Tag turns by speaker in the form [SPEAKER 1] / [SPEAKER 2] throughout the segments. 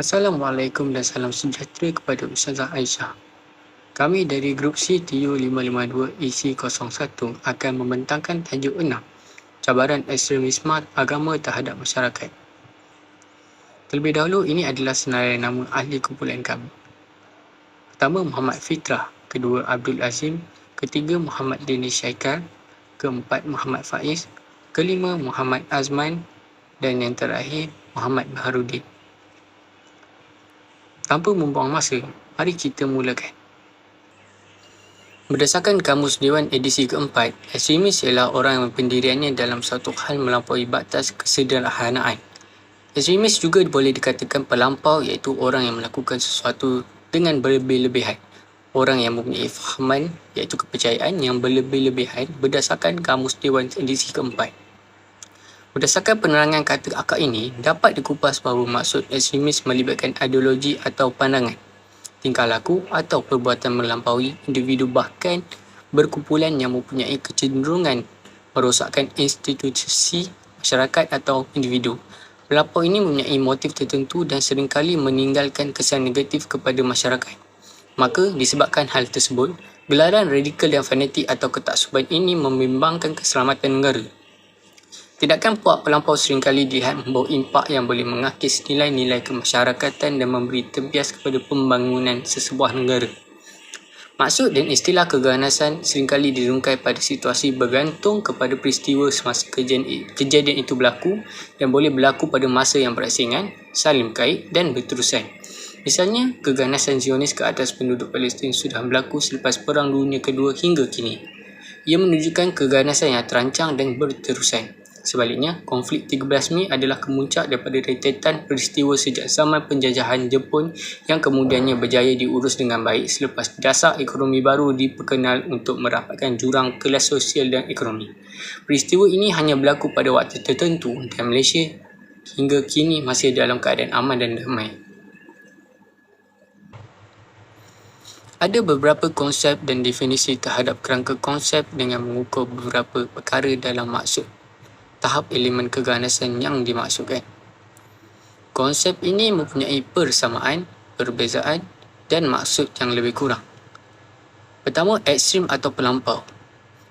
[SPEAKER 1] Assalamualaikum dan salam sejahtera kepada Ustazah Aisyah. Kami dari Grup C TU 552 EC01 akan membentangkan tajuk 6, cabaran ekstremisme agama terhadap masyarakat. Terlebih dahulu, ini adalah senarai nama ahli kumpulan kami. Pertama, Muhammad Fitrah. Kedua, Abdul Azim. Ketiga, Muhammad Danish Syaikar. Keempat, Muhammad Faiz. Kelima, Muhammad Azman. Dan yang terakhir, Muhammad Baharudin. Tanpa membuang masa, mari kita mulakan. Berdasarkan Kamus Dewan edisi keempat, ekstremis ialah orang yang pendiriannya dalam suatu hal melampaui batas kesederhanaan. Ekstremis juga boleh dikatakan pelampau, iaitu orang yang melakukan sesuatu dengan berlebih-lebihan. Orang yang mempunyai fahaman, iaitu kepercayaan yang berlebih-lebihan berdasarkan Kamus Dewan edisi keempat. Berdasarkan penerangan kata akar ini, dapat dikupas bahawa maksud ekstremis melibatkan ideologi atau pandangan, tingkah laku atau perbuatan melampaui individu, bahkan berkumpulan yang mempunyai kecenderungan merosakkan institusi masyarakat atau individu. Pelampau ini mempunyai motif tertentu dan seringkali meninggalkan kesan negatif kepada masyarakat. Maka disebabkan hal tersebut, gelaran radikal dan fanatik atau ketaksuban ini membimbangkan keselamatan negara. Tindakan puak pelampau seringkali dilihat membawa impak yang boleh mengakis nilai-nilai kemasyarakatan dan memberi tempias kepada pembangunan sesebuah negara. Maksud dan istilah keganasan seringkali dirungkai pada situasi bergantung kepada peristiwa semasa kejadian itu berlaku dan boleh berlaku pada masa yang berasingan, saling kait dan berterusan. Misalnya, keganasan Zionis ke atas penduduk Palestin sudah berlaku selepas Perang Dunia Kedua hingga kini. Ia menunjukkan keganasan yang terancang dan berterusan. Sebaliknya, konflik 13 Mei adalah kemuncak daripada rentetan peristiwa sejak zaman penjajahan Jepun yang kemudiannya berjaya diurus dengan baik selepas dasar ekonomi baru diperkenal untuk merapatkan jurang kelas sosial dan ekonomi. Peristiwa ini hanya berlaku pada waktu tertentu dan Malaysia hingga kini masih dalam keadaan aman dan damai. Ada beberapa konsep dan definisi terhadap kerangka konsep dengan mengukur beberapa perkara dalam maksud tahap elemen keganasan yang dimaksudkan. Konsep ini mempunyai persamaan, perbezaan dan maksud yang lebih kurang. Pertama, ekstrim atau pelampau.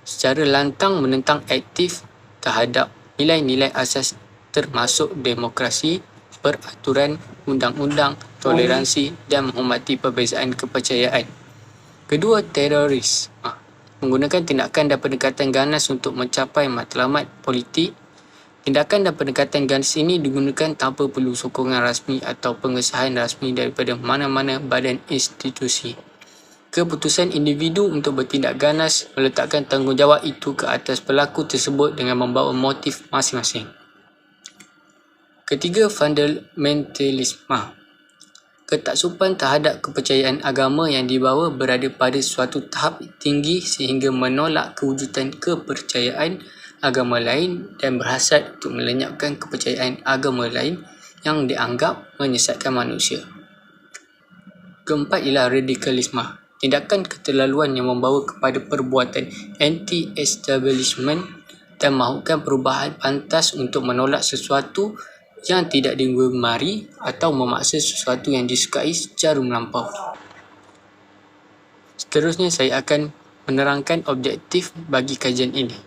[SPEAKER 1] Secara lantang menentang aktif terhadap nilai-nilai asas termasuk demokrasi, peraturan, undang-undang, toleransi dan menghormati perbezaan kepercayaan. Kedua, teroris. Menggunakan tindakan dan pendekatan ganas untuk mencapai matlamat politik. Tindakan dan pendekatan ganas ini digunakan tanpa perlu sokongan rasmi atau pengesahan rasmi daripada mana-mana badan institusi. Keputusan individu untuk bertindak ganas meletakkan tanggungjawab itu ke atas pelaku tersebut dengan membawa motif masing-masing. Ketiga, fundamentalisme. Ketaksuban terhadap kepercayaan agama yang dibawa berada pada suatu tahap tinggi sehingga menolak kewujudan kepercayaan agama lain dan berhasrat untuk melenyapkan kepercayaan agama lain yang dianggap menyesatkan manusia. Keempat ialah radikalisme. Tindakan keterlaluan yang membawa kepada perbuatan anti-establishment dan mahukan perubahan pantas untuk menolak sesuatu yang tidak digemari atau memaksa sesuatu yang disukai secara melampau. Seterusnya, saya akan menerangkan objektif bagi kajian ini.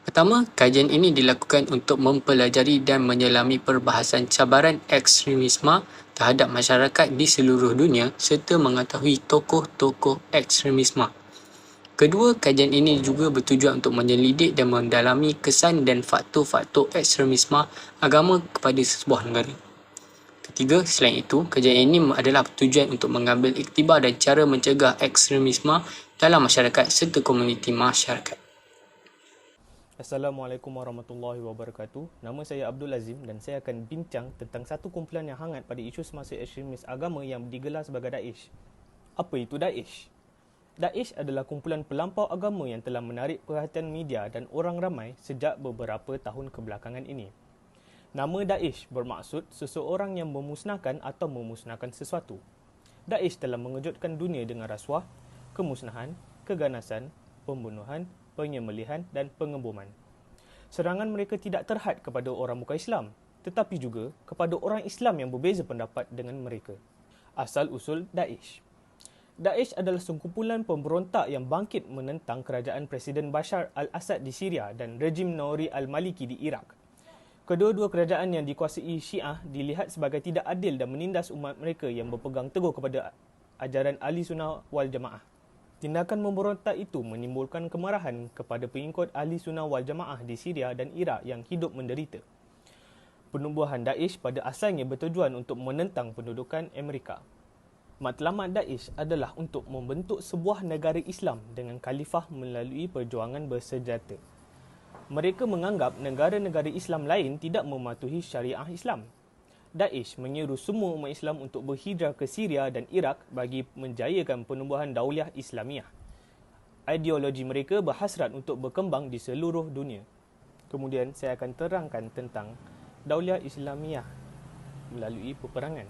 [SPEAKER 1] Pertama, kajian ini dilakukan untuk mempelajari dan menyelami perbahasan cabaran ekstremisme terhadap masyarakat di seluruh dunia serta mengetahui tokoh-tokoh ekstremisme. Kedua, kajian ini juga bertujuan untuk menyelidik dan mendalami kesan dan faktor-faktor ekstremisme agama kepada sebuah negara. Ketiga, selain itu, kajian ini adalah bertujuan untuk mengambil iktibar dan cara mencegah ekstremisme dalam masyarakat serta komuniti masyarakat.
[SPEAKER 2] Assalamualaikum warahmatullahi wabarakatuh. Nama saya Abdul Azim dan saya akan bincang tentang satu kumpulan yang hangat pada isu semasa ekstremis agama yang digelar sebagai Daesh. Apa itu Daesh? Daesh adalah kumpulan pelampau agama yang telah menarik perhatian media dan orang ramai sejak beberapa tahun kebelakangan ini. Nama Daesh bermaksud seseorang yang memusnahkan atau memusnahkan sesuatu. Daesh telah mengejutkan dunia dengan rasuah, kemusnahan, keganasan, pembunuhan, penyembelihan dan pengeboman. Serangan mereka tidak terhad kepada orang muka Islam. tetapi juga kepada orang Islam yang berbeza pendapat dengan mereka. Asal-usul Daesh. Daesh adalah sekumpulan pemberontak yang bangkit menentang kerajaan Presiden Bashar al-Assad di Syria dan rejim Nouri al-Maliki di Iraq. Kedua-dua kerajaan yang dikuasai Syiah dilihat sebagai tidak adil dan menindas umat mereka yang berpegang teguh kepada ajaran Ahli Sunnah wal Jamaah. Tindakan memberontak itu menimbulkan kemarahan kepada pengikut Ahli Sunnah wal Jamaah di Syria dan Iraq yang hidup menderita. Penubuhan Daesh pada asalnya bertujuan untuk menentang pendudukan Amerika. Matlamat Daesh adalah untuk membentuk sebuah negara Islam dengan khalifah melalui perjuangan bersenjata. Mereka menganggap negara-negara Islam lain tidak mematuhi syariah Islam. Daesh menyeru semua umat Islam untuk berhijrah ke Syria dan Iraq bagi menjayakan penubuhan Daulah Islamiyah. Ideologi mereka berhasrat untuk berkembang di seluruh dunia. Kemudian saya akan terangkan tentang Daulah Islamiyah melalui peperangan.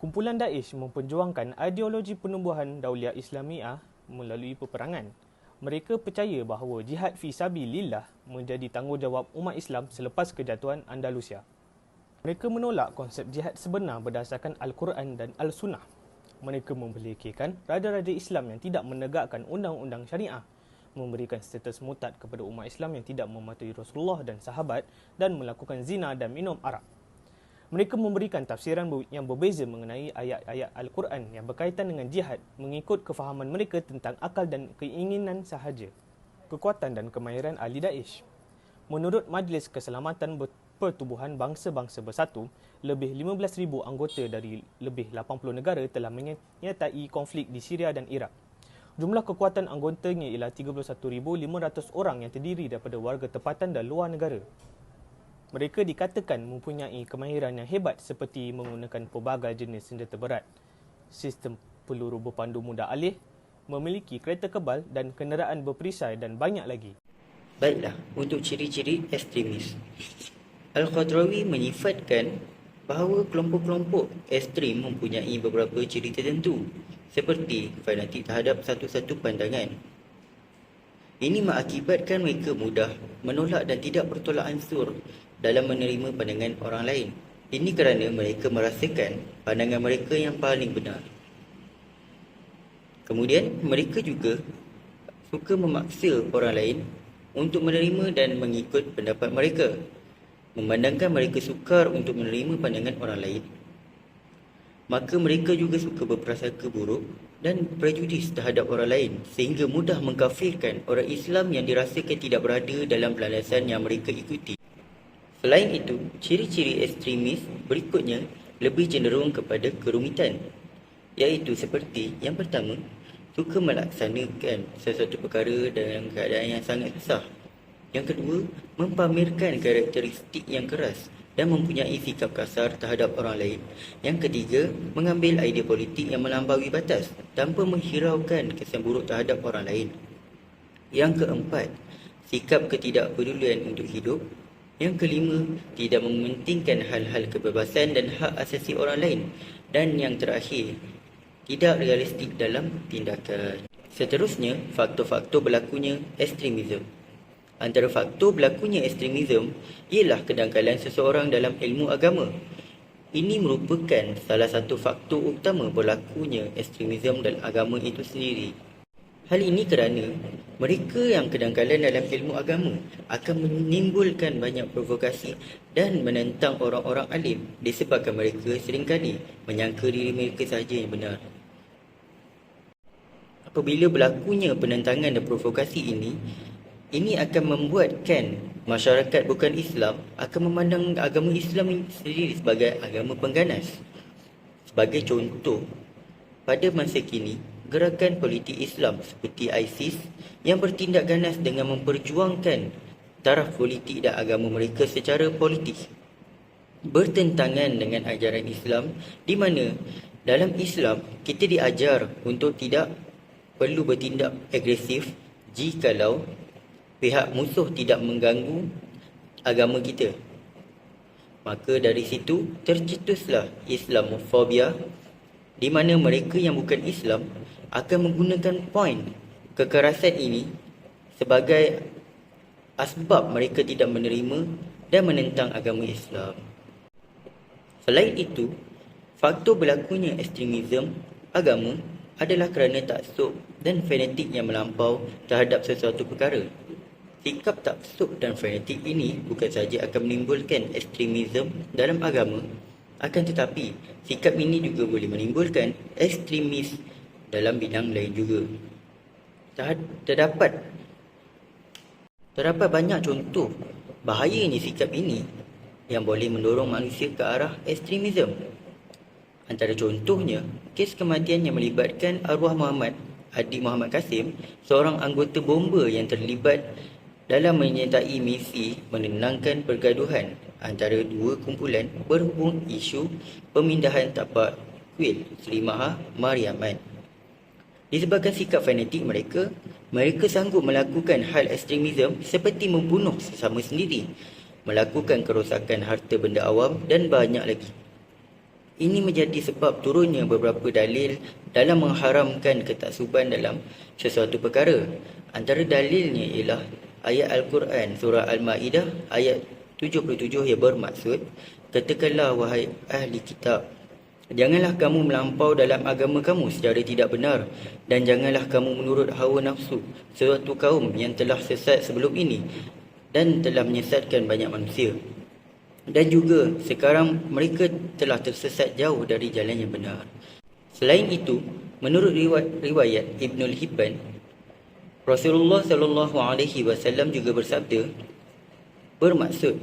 [SPEAKER 2] Kumpulan Daesh memperjuangkan ideologi penubuhan Daulah Islamiyah melalui peperangan. Mereka percaya bahawa jihad fi sabilillah menjadi tanggungjawab umat Islam selepas kejatuhan Andalusia. Mereka menolak konsep jihad sebenar berdasarkan Al-Quran dan Al-Sunnah. Mereka memperlekehkan raja-raja Islam yang tidak menegakkan undang-undang syariah, memberikan status murtad kepada umat Islam yang tidak mematuhi Rasulullah dan sahabat dan melakukan zina dan minum arak. Mereka memberikan tafsiran yang berbeza mengenai ayat-ayat Al-Quran yang berkaitan dengan jihad mengikut kefahaman mereka tentang akal dan keinginan sahaja. Kekuatan dan kemahiran ahli Daesh. Menurut Majlis Keselamatan Pertubuhan Bangsa-Bangsa Bersatu, lebih 15,000 anggota dari lebih 80 negara telah menyertai konflik di Syria dan Iraq. Jumlah kekuatan anggotanya ialah 31,500 orang yang terdiri daripada warga tempatan dan luar negara. Mereka dikatakan mempunyai kemahiran yang hebat seperti menggunakan pelbagai jenis senjata berat, sistem peluru berpandu mudah alih, memiliki kereta kebal dan kenderaan berperisai dan banyak lagi.
[SPEAKER 3] Baiklah, untuk ciri-ciri ekstremis. Al-Khadrawi menyifatkan bahawa kelompok-kelompok ekstrem mempunyai beberapa ciri tertentu, seperti fanatik terhadap satu-satu pandangan. Ini mengakibatkan mereka mudah menolak dan tidak bertolak ansur dalam menerima pandangan orang lain. Ini kerana mereka merasakan pandangan mereka yang paling benar. Kemudian, mereka juga suka memaksa orang lain untuk menerima dan mengikut pendapat mereka, memandangkan mereka sukar untuk menerima pandangan orang lain. Maka mereka juga suka berprasangka buruk dan prejudis terhadap orang lain, sehingga mudah mengkafirkan orang Islam yang dirasakan tidak berada dalam landasan yang mereka ikuti. Selain itu, ciri-ciri ekstremis berikutnya lebih cenderung kepada kerumitan, iaitu seperti yang pertama, suka melaksanakan sesuatu perkara dalam keadaan yang sangat susah. Yang kedua, mempamerkan karakteristik yang keras dan mempunyai sikap kasar terhadap orang lain. Yang ketiga, mengambil idea politik yang melampaui batas tanpa menghiraukan kesan buruk terhadap orang lain. Yang keempat, sikap ketidakpedulian untuk hidup. Yang kelima, tidak mementingkan hal-hal kebebasan dan hak asasi orang lain. Dan yang terakhir, tidak realistik dalam tindakan. Seterusnya, faktor-faktor berlakunya ekstremisme. Antara faktor berlakunya ekstremisme ialah kedangkalan seseorang dalam ilmu agama. Ini merupakan salah satu faktor utama berlakunya ekstremisme dalam agama itu sendiri. Hal ini kerana mereka yang kedangkalan dalam ilmu agama akan menimbulkan banyak provokasi dan menentang orang-orang alim disebabkan mereka seringkali menyangka diri mereka sahaja yang benar. Apabila berlakunya penentangan dan provokasi ini akan membuatkan masyarakat bukan Islam akan memandang agama Islam sendiri sebagai agama pengganas. Sebagai contoh, pada masa kini, gerakan politik Islam seperti ISIS yang bertindak ganas dengan memperjuangkan taraf politik dan agama mereka secara politik bertentangan dengan ajaran Islam, di mana dalam Islam kita diajar untuk tidak perlu bertindak agresif jikalau pihak musuh tidak mengganggu agama kita. Maka dari situ tercetuslah Islamofobia, di mana mereka yang bukan Islam akan menggunakan poin kekerasan ini sebagai asbab mereka tidak menerima dan menentang agama Islam. Selain itu, faktor berlakunya ekstremisme agama adalah kerana taksub dan fanatik yang melampau terhadap sesuatu perkara. Sikap taksub dan fanatik ini bukan sahaja akan menimbulkan ekstremisme dalam agama, akan tetapi sikap ini juga boleh menimbulkan ekstremis dalam bidang lain juga. Terdapat banyak contoh bahayanya sikap ini yang boleh mendorong manusia ke arah ekstremisme. Antara contohnya, kes kematian yang melibatkan arwah Muhammad, adik Muhammad Kasim, seorang anggota bomba yang terlibat dalam menyertai misi menenangkan pergaduhan antara dua kumpulan berhubung isu pemindahan tapak kuil Sri Maha Mariamman. Disebabkan sikap fanatik mereka sanggup melakukan hal ekstremisme seperti membunuh sesama sendiri, melakukan kerosakan harta benda awam dan banyak lagi. Ini menjadi sebab turunnya beberapa dalil dalam mengharamkan ketaksuban dalam sesuatu perkara. Antara dalilnya ialah ayat Al-Quran surah Al-Ma'idah ayat 77 yang bermaksud, "Katakanlah wahai ahli kitab, janganlah kamu melampau dalam agama kamu secara tidak benar, dan janganlah kamu menurut hawa nafsu suatu kaum yang telah sesat sebelum ini dan telah menyesatkan banyak manusia. Dan juga sekarang mereka telah tersesat jauh dari jalan yang benar." Selain itu, menurut riwayat Ibnul Hibban, Rasulullah SAW juga bersabda, bermaksud,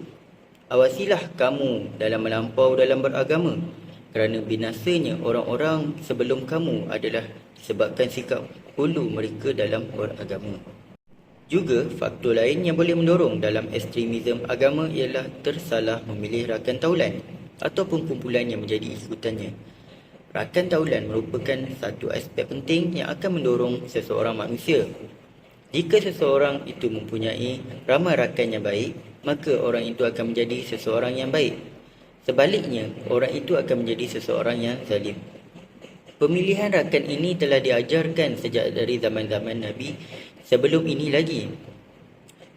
[SPEAKER 3] "Awasilah kamu dalam melampau dalam beragama, kerana binasanya orang-orang sebelum kamu adalah disebabkan sikap hulu mereka dalam beragama." Juga, faktor lain yang boleh mendorong dalam ekstremisme agama ialah tersalah memilih rakan taulan ataupun kumpulan yang menjadi ikutannya. Rakan taulan merupakan satu aspek penting yang akan mendorong seseorang manusia. Jika seseorang itu mempunyai ramai rakan yang baik, maka orang itu akan menjadi seseorang yang baik. Sebaliknya, orang itu akan menjadi seseorang yang zalim. Pemilihan rakan ini telah diajarkan sejak dari zaman-zaman Nabi sebelum ini lagi.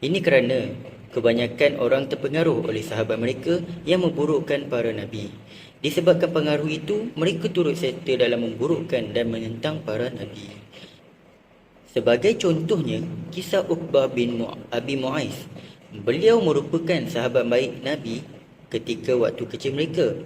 [SPEAKER 3] Ini kerana kebanyakan orang terpengaruh oleh sahabat mereka yang memburukkan para Nabi. Disebabkan pengaruh itu, mereka turut serta dalam memburukkan dan menentang para Nabi. Sebagai contohnya, kisah Uqbah bin Abi Mu'aiz. Beliau merupakan sahabat baik Nabi ketika waktu kecil mereka.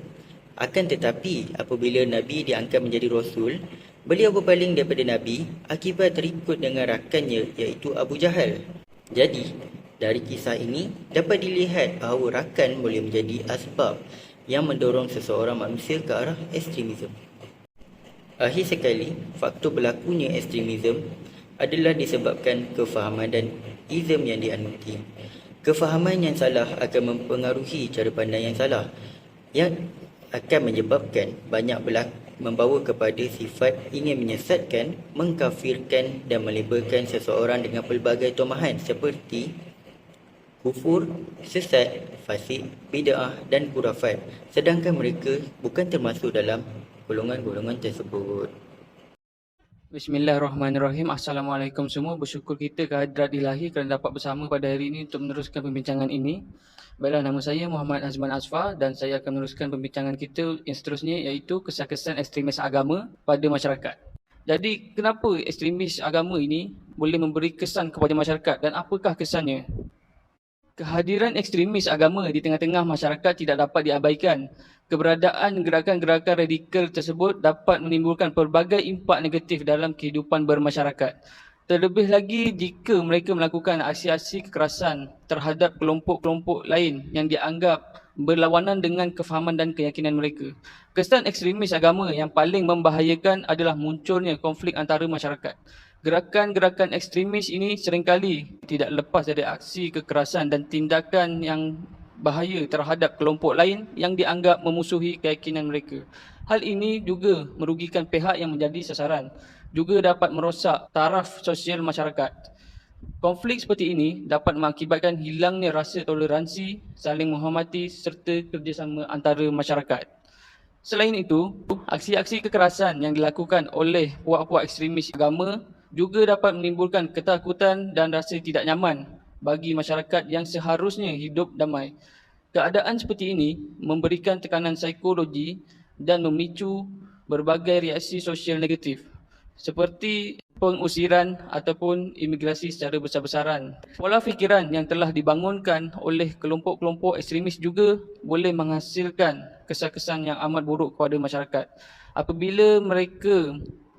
[SPEAKER 3] Akan tetapi, apabila Nabi diangkat menjadi Rasul, beliau berpaling daripada Nabi akibat terikut dengan rakannya iaitu Abu Jahal. Jadi, dari kisah ini dapat dilihat bahawa rakan boleh menjadi asbab yang mendorong seseorang manusia ke arah ekstremisme. Akhir sekali, faktor berlakunya ekstremisme adalah disebabkan kefahaman dan izm yang dianuti. Kefahaman yang salah akan mempengaruhi cara pandang yang salah, yang akan menyebabkan membawa kepada sifat ingin menyesatkan, mengkafirkan dan melabelkan seseorang dengan pelbagai tomahan seperti kufur, sesat, fasik, bid'ah dan khurafat, sedangkan mereka bukan termasuk dalam golongan-golongan tersebut.
[SPEAKER 1] Bismillahirrahmanirrahim. Assalamualaikum semua. Bersyukur kita kehadrat ilahi kerana dapat bersama pada hari ini untuk meneruskan pembincangan ini. Baiklah, nama saya Muhammad Azman Asfar dan saya akan meneruskan pembincangan kita yang seterusnya, iaitu kesan-kesan ekstremis agama pada masyarakat. Jadi, kenapa ekstremis agama ini boleh memberi kesan kepada masyarakat dan apakah kesannya? Kehadiran ekstremis agama di tengah-tengah masyarakat tidak dapat diabaikan. Keberadaan gerakan-gerakan radikal tersebut dapat menimbulkan pelbagai impak negatif dalam kehidupan bermasyarakat. Terlebih lagi jika mereka melakukan aksi-aksi kekerasan terhadap kelompok-kelompok lain yang dianggap berlawanan dengan kefahaman dan keyakinan mereka. Kesan ekstremis agama yang paling membahayakan adalah munculnya konflik antara masyarakat. Gerakan-gerakan ekstremis ini seringkali tidak lepas dari aksi kekerasan dan tindakan yang bahaya terhadap kelompok lain yang dianggap memusuhi keyakinan mereka. Hal ini juga merugikan pihak yang menjadi sasaran, juga dapat merosak taraf sosial masyarakat. Konflik seperti ini dapat mengakibatkan hilangnya rasa toleransi, saling menghormati serta kerjasama antara masyarakat. Selain itu, aksi-aksi kekerasan yang dilakukan oleh puak-puak ekstremis agama juga dapat menimbulkan ketakutan dan rasa tidak nyaman bagi masyarakat yang seharusnya hidup damai.
[SPEAKER 4] Keadaan seperti ini memberikan tekanan psikologi dan memicu berbagai reaksi sosial negatif seperti pengusiran ataupun imigrasi secara besar-besaran. Pola fikiran yang telah dibangunkan oleh kelompok-kelompok ekstremis juga boleh menghasilkan kesan-kesan yang amat buruk kepada masyarakat. Apabila mereka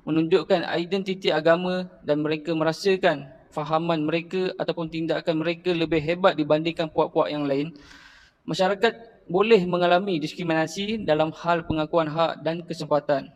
[SPEAKER 4] menunjukkan identiti agama dan mereka merasakan fahaman mereka ataupun tindakan mereka lebih hebat dibandingkan puak-puak yang lain, masyarakat boleh mengalami diskriminasi dalam hal pengakuan hak dan kesempatan.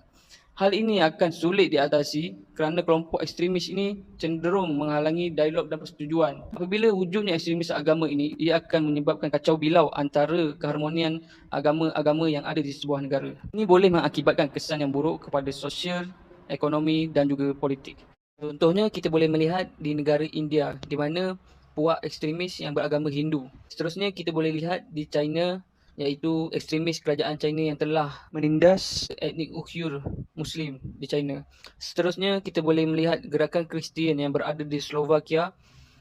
[SPEAKER 4] Hal ini akan sulit diatasi kerana kelompok ekstremis ini cenderung menghalangi dialog dan persetujuan. Apabila wujudnya ekstremis agama ini, ia akan menyebabkan kacau bilau antara keharmonian agama-agama yang ada di sebuah negara. Ini boleh mengakibatkan kesan yang buruk kepada sosial, ekonomi dan juga politik. Contohnya, kita boleh melihat di negara India di mana puak ekstremis yang beragama Hindu. Seterusnya, kita boleh lihat di China iaitu ekstremis kerajaan China yang telah menindas etnik Uyghur Muslim di China. Seterusnya, kita boleh melihat gerakan Kristian yang berada di Slovakia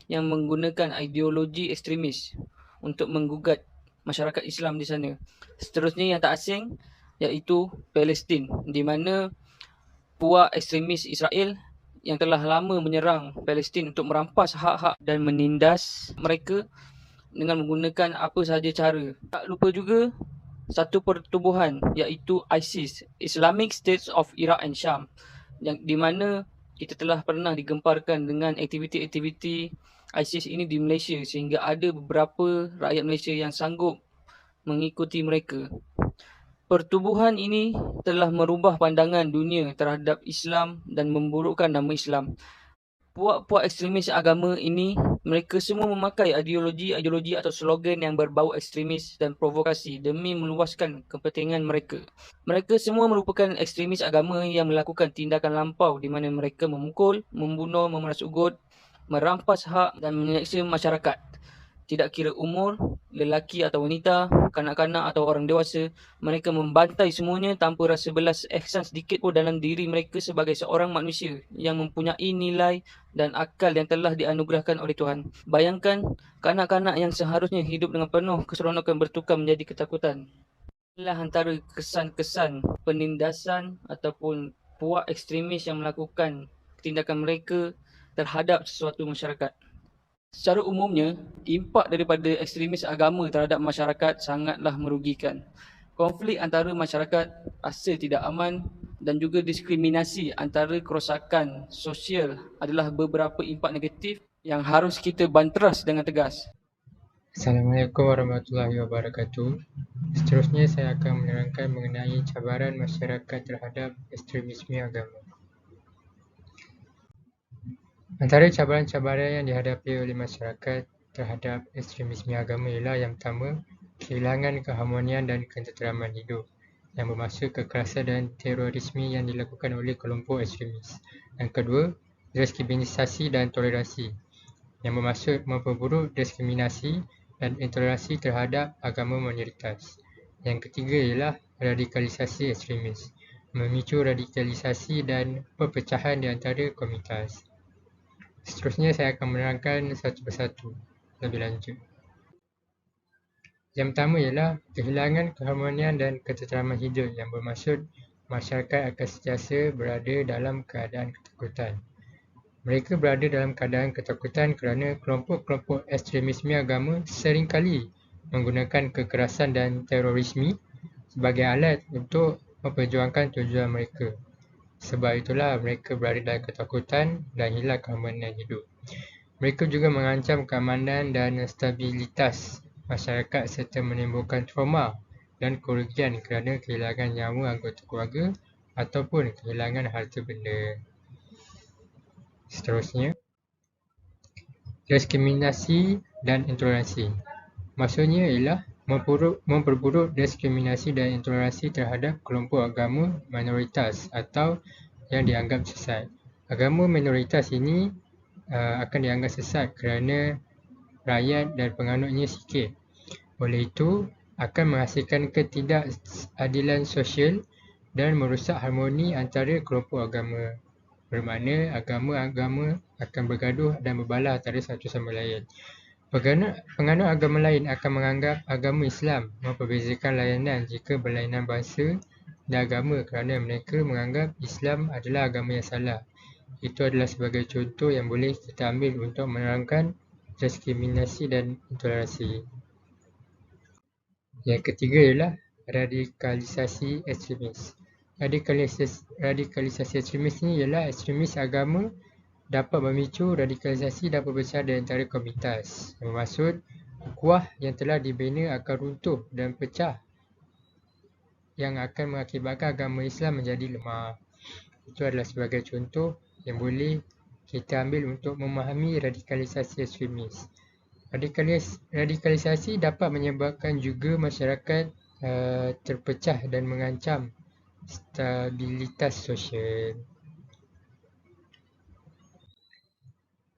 [SPEAKER 4] yang menggunakan ideologi ekstremis untuk menggugat masyarakat Islam di sana. Seterusnya, yang tak asing iaitu Palestin di mana puak ekstremis Israel yang telah lama menyerang Palestin untuk merampas hak-hak dan menindas mereka dengan menggunakan apa sahaja cara. Tak lupa juga satu pertubuhan iaitu ISIS, Islamic State of Iraq and Sham, yang di mana kita telah pernah digemparkan dengan aktiviti-aktiviti ISIS ini di Malaysia sehingga ada beberapa rakyat Malaysia yang sanggup mengikuti mereka. Pertubuhan ini telah merubah pandangan dunia terhadap Islam dan memburukkan nama Islam. Puak-puak ekstremis agama ini, mereka semua memakai ideologi atau slogan yang berbau ekstremis dan provokasi demi meluaskan kepentingan mereka. Mereka semua merupakan ekstremis agama yang melakukan tindakan lampau di mana mereka memukul, membunuh, memeras ugut, merampas hak dan menyeksa masyarakat. Tidak kira umur, lelaki atau wanita, kanak-kanak atau orang dewasa, mereka membantai semuanya tanpa rasa belas ihsan sedikit pun dalam diri mereka sebagai seorang manusia yang mempunyai nilai dan akal yang telah dianugerahkan oleh Tuhan. Bayangkan, kanak-kanak yang seharusnya hidup dengan penuh keseronokan bertukar menjadi ketakutan. Inilah antara kesan-kesan penindasan ataupun puak ekstremis yang melakukan tindakan mereka terhadap sesuatu masyarakat. Secara umumnya, impak daripada ekstremis agama terhadap masyarakat sangatlah merugikan. Konflik antara masyarakat, rasa tidak aman dan juga diskriminasi antara kerosakan sosial adalah beberapa impak negatif yang harus kita banteras dengan tegas.
[SPEAKER 5] Assalamualaikum warahmatullahi wabarakatuh. Seterusnya saya akan menerangkan mengenai cabaran masyarakat terhadap ekstremisme agama. Antara cabaran-cabaran yang dihadapi oleh masyarakat terhadap ekstremisme agama ialah yang pertama, kehilangan keharmonian dan ketenteraman hidup yang bermaksud kekerasan dan terorisme yang dilakukan oleh kelompok ekstremis. Yang kedua, diskriminasi dan toleransi yang bermaksud memperburuk diskriminasi dan intoleransi terhadap agama minoritas. Yang ketiga ialah radikalisasi ekstremis, memicu radikalisasi dan perpecahan di antara komunitas. Seterusnya saya akan menerangkan satu persatu lebih lanjut. Yang pertama ialah kehilangan keharmonian dan ketenteraman hidup yang bermaksud masyarakat akan sentiasa berada dalam keadaan ketakutan. Mereka berada dalam keadaan ketakutan kerana kelompok-kelompok ekstremisme agama seringkali menggunakan kekerasan dan terorisme sebagai alat untuk memperjuangkan tujuan mereka. Sebab itulah mereka berada dalam ketakutan dan hilang keamanan hidup. Mereka juga mengancam keamanan dan stabilitas masyarakat serta menimbulkan trauma dan kerugian kerana kehilangan nyawa anggota keluarga ataupun kehilangan harta benda. Seterusnya, diskriminasi dan intoleransi. Maksudnya ialah memperburuk diskriminasi dan intoleransi terhadap kelompok agama minoritas atau yang dianggap sesat. Agama minoritas ini akan dianggap sesat kerana rakyat dan penganutnya sikit. Oleh itu, akan menghasilkan ketidakadilan sosial dan merosak harmoni antara kelompok agama. Bermakna agama-agama akan bergaduh dan berbalah antara satu sama lain. Penganut agama lain akan menganggap agama Islam memperbezakan layanan jika berlainan bahasa dan agama kerana mereka menganggap Islam adalah agama yang salah. Itu adalah sebagai contoh yang boleh kita ambil untuk menerangkan diskriminasi dan intoleransi. Yang ketiga ialah radikalisasi ekstremis. Radikalisasi ekstremis ni ialah ekstremis agama dapat memicu radikalisasi dan pembesaran di antara komunitas. Yang bermaksud, ukhuwah yang telah dibina akan runtuh dan pecah yang akan mengakibatkan agama Islam menjadi lemah. Itu adalah sebagai contoh yang boleh kita ambil untuk memahami radikalisasi ekstremis. Radikalisasi dapat menyebabkan juga masyarakat terpecah dan mengancam stabilitas sosial.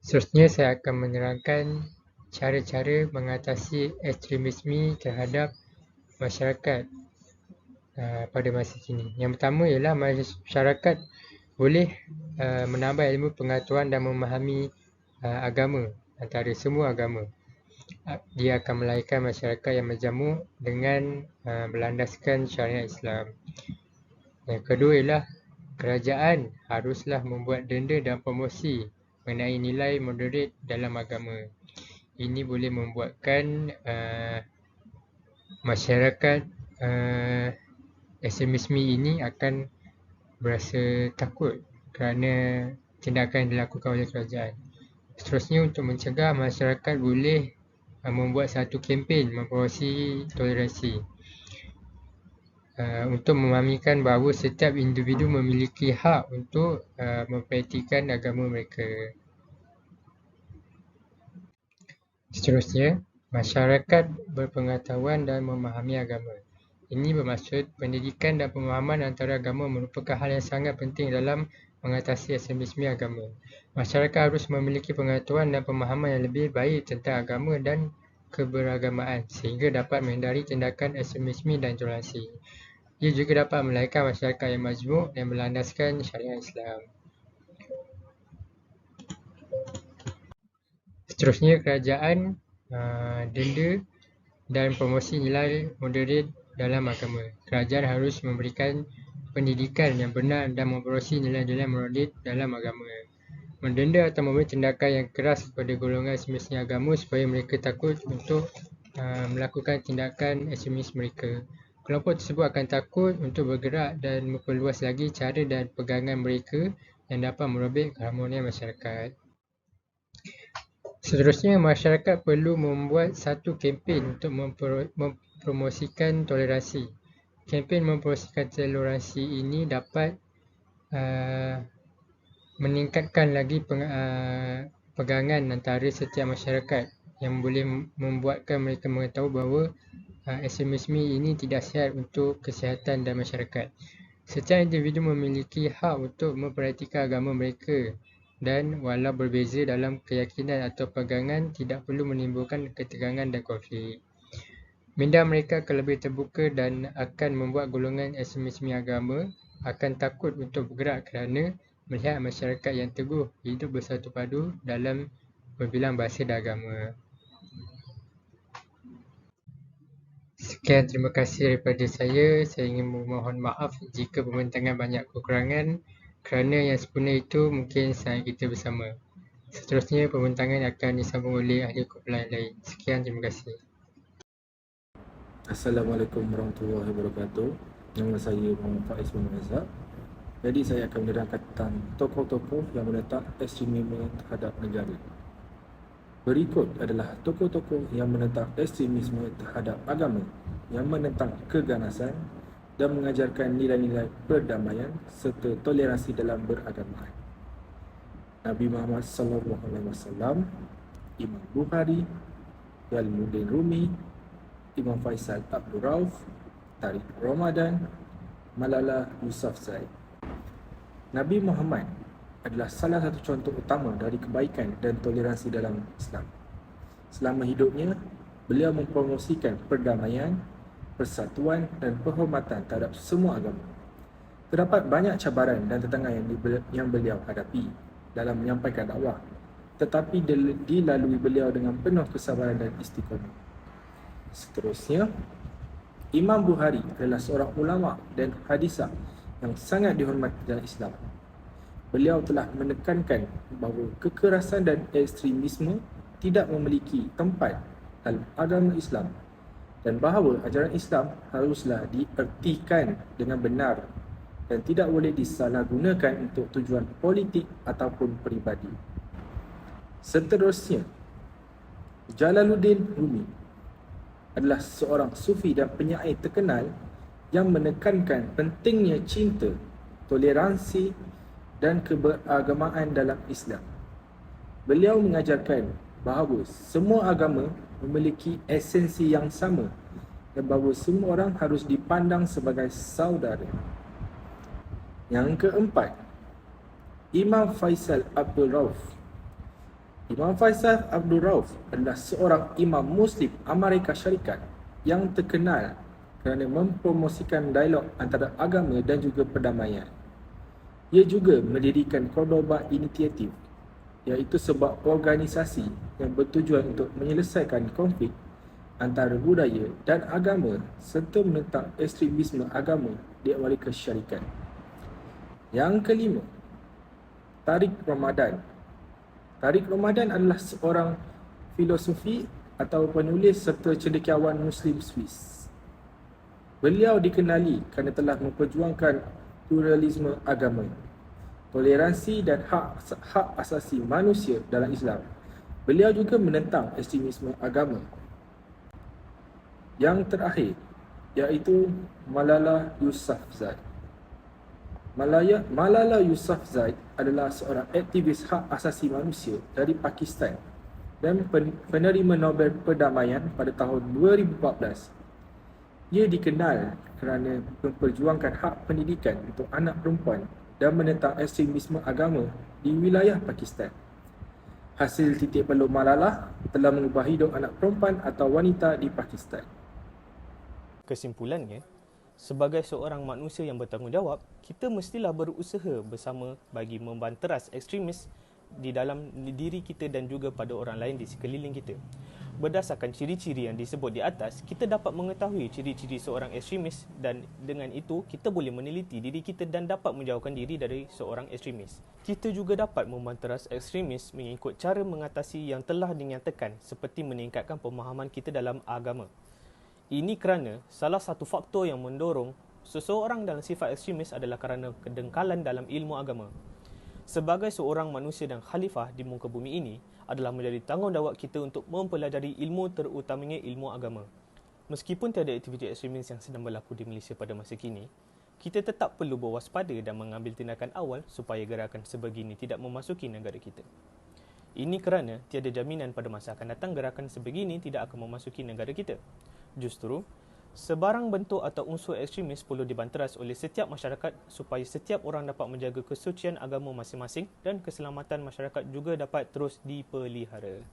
[SPEAKER 5] Seterusnya saya akan menerangkan cara-cara mengatasi ekstremisme terhadap masyarakat pada masa kini. Yang pertama ialah masyarakat boleh menambah ilmu pengetahuan dan memahami agama antara semua agama. Dia akan melahirkan masyarakat yang majmuk dengan berlandaskan syariat Islam. Yang kedua ialah kerajaan haruslah membuat denda dan promosi mengenai nilai moderat dalam agama. Ini boleh membuatkan masyarakat ekstremisme ini akan berasa takut kerana tindakan yang dilakukan oleh kerajaan. Seterusnya, untuk mencegah, masyarakat boleh membuat satu kempen mempromosi toleransi untuk memahamikan bahawa setiap individu memiliki hak untuk mempraktikkan agama mereka. Seterusnya, masyarakat berpengetahuan dan memahami agama. Ini bermaksud pendidikan dan pemahaman antara agama merupakan hal yang sangat penting dalam mengatasi ekstremisme agama. Masyarakat harus memiliki pengetahuan dan pemahaman yang lebih baik tentang agama dan keberagamaan sehingga dapat menghindari tindakan ekstremisme dan intoleransi. Ia juga dapat melahirkan masyarakat yang majmuk dan berlandaskan syariat Islam. Seterusnya, kerajaan denda dan promosi nilai moderat dalam agama. Kerajaan harus memberikan pendidikan yang benar dan mempromosi nilai-nilai moderat dalam agama. Mendenda atau memberi tindakan yang keras kepada golongan ekstremis agama supaya mereka takut untuk melakukan tindakan ekstremis mereka. Kelompok tersebut akan takut untuk bergerak dan memperluas lagi cara dan pegangan mereka yang dapat merobek keharmonian masyarakat. Seterusnya, masyarakat perlu membuat satu kempen untuk mempromosikan toleransi. Kempen mempromosikan toleransi ini dapat meningkatkan lagi pegangan antara setiap masyarakat yang boleh membuatkan mereka mengetahui bahawa ekstremisme ini tidak sihat untuk kesihatan dan masyarakat. Setiap individu memiliki hak untuk mempraktikkan agama mereka dan walau berbeza dalam keyakinan atau pegangan tidak perlu menimbulkan ketegangan dan konflik. Minda mereka akan lebih terbuka dan akan membuat golongan ekstremisme agama akan takut untuk bergerak kerana melihat masyarakat yang teguh hidup bersatu padu dalam berbilang bahasa dan agama. Sekian, terima kasih daripada saya. Saya ingin memohon maaf jika pembintangan banyak kekurangan kerana yang sempurna itu mungkin saat kita bersama. Seterusnya, pembintangan akan disambung oleh ahli kumpulan lain. Sekian, terima kasih.
[SPEAKER 6] Assalamualaikum warahmatullahi wabarakatuh. Nama saya Muhammad Faiz bin Razak. Jadi saya akan menerangkan tentang tokoh-tokoh yang menentang ekstremisme terhadap negara. Berikut adalah tokoh-tokoh yang menentang ekstremisme terhadap agama, yang menentang keganasan dan mengajarkan nilai-nilai perdamaian serta toleransi dalam beragama. Nabi Muhammad SAW, Imam Bukhari, Jalaluddin Rumi, Imam Faisal Abdul Rauf, Tariq Ramadan, Malala Yousafzai. Nabi Muhammad adalah salah satu contoh utama dari kebaikan dan toleransi dalam Islam. Selama hidupnya, beliau mempromosikan perdamaian, persatuan dan penghormatan terhadap semua agama. Terdapat banyak cabaran dan tantangan yang beliau hadapi dalam menyampaikan dakwah. tetapi dilalui beliau dengan penuh kesabaran dan istiqamah. Seterusnya, Imam Bukhari adalah seorang ulama dan hadisah yang sangat dihormati dalam Islam. Beliau telah menekankan bahawa kekerasan dan ekstremisme tidak memiliki tempat dalam agama Islam dan bahawa ajaran Islam haruslah diertikan dengan benar dan tidak boleh disalahgunakan untuk tujuan politik ataupun peribadi. Seterusnya, Jalaluddin Rumi adalah seorang sufi dan penyair terkenal yang menekankan pentingnya cinta, toleransi dan keberagamaan dalam Islam. Beliau mengajarkan bahawa semua agama memiliki esensi yang sama dan bahawa semua orang harus dipandang sebagai saudara. Yang keempat, Imam Faisal Abdul Rauf. Imam Faisal Abdul Rauf adalah seorang imam Muslim Amerika Syarikat yang terkenal kerana mempromosikan dialog antara agama dan juga perdamaian. Ia juga mendirikan Cordoba Initiative, iaitu sebuah organisasi yang bertujuan untuk menyelesaikan konflik antara budaya dan agama serta menentang ekstremisme agama di Amerika Syarikat. Yang kelima, Tariq Ramadan. Tariq Ramadan adalah seorang filosofi atau penulis serta cendekiawan Muslim Swiss. Beliau dikenali kerana telah memperjuangkan pluralisme agama, toleransi dan hak asasi manusia dalam Islam. Beliau juga menentang ekstremisme agama. Yang terakhir, iaitu Malala Yousafzai. Malala Yousafzai adalah seorang aktivis hak asasi manusia dari Pakistan dan penerima Nobel Perdamaian pada tahun 2014. Ia dikenal kerana memperjuangkan hak pendidikan untuk anak perempuan dan menentang ekstremisme agama di wilayah Pakistan. Hasil titik peluh Malala telah mengubah hidup anak perempuan atau wanita di Pakistan.
[SPEAKER 2] Kesimpulannya, sebagai seorang manusia yang bertanggungjawab, kita mestilah berusaha bersama bagi membanteras ekstremis di dalam diri kita dan juga pada orang lain di sekeliling kita. Berdasarkan ciri-ciri yang disebut di atas, kita dapat mengetahui ciri-ciri seorang ekstremis dan dengan itu kita boleh meneliti diri kita dan dapat menjauhkan diri dari seorang ekstremis. Kita juga dapat membanteras ekstremis mengikut cara mengatasi yang telah dinyatakan seperti meningkatkan pemahaman kita dalam agama. Ini kerana salah satu faktor yang mendorong seseorang dalam sifat ekstremis adalah kerana kedengkalan dalam ilmu agama. Sebagai seorang manusia dan khalifah di muka bumi ini adalah menjadi tanggungjawab kita untuk mempelajari ilmu terutamanya ilmu agama. Meskipun tiada aktiviti ekstremis yang sedang berlaku di Malaysia pada masa kini, kita tetap perlu berwaspada dan mengambil tindakan awal supaya gerakan sebegini tidak memasuki negara kita. Ini kerana tiada jaminan pada masa akan datang gerakan sebegini tidak akan memasuki negara kita. Justru, sebarang bentuk atau unsur ekstremis perlu dibanteras oleh setiap masyarakat supaya setiap orang dapat menjaga kesucian agama masing-masing dan keselamatan masyarakat juga dapat terus dipelihara.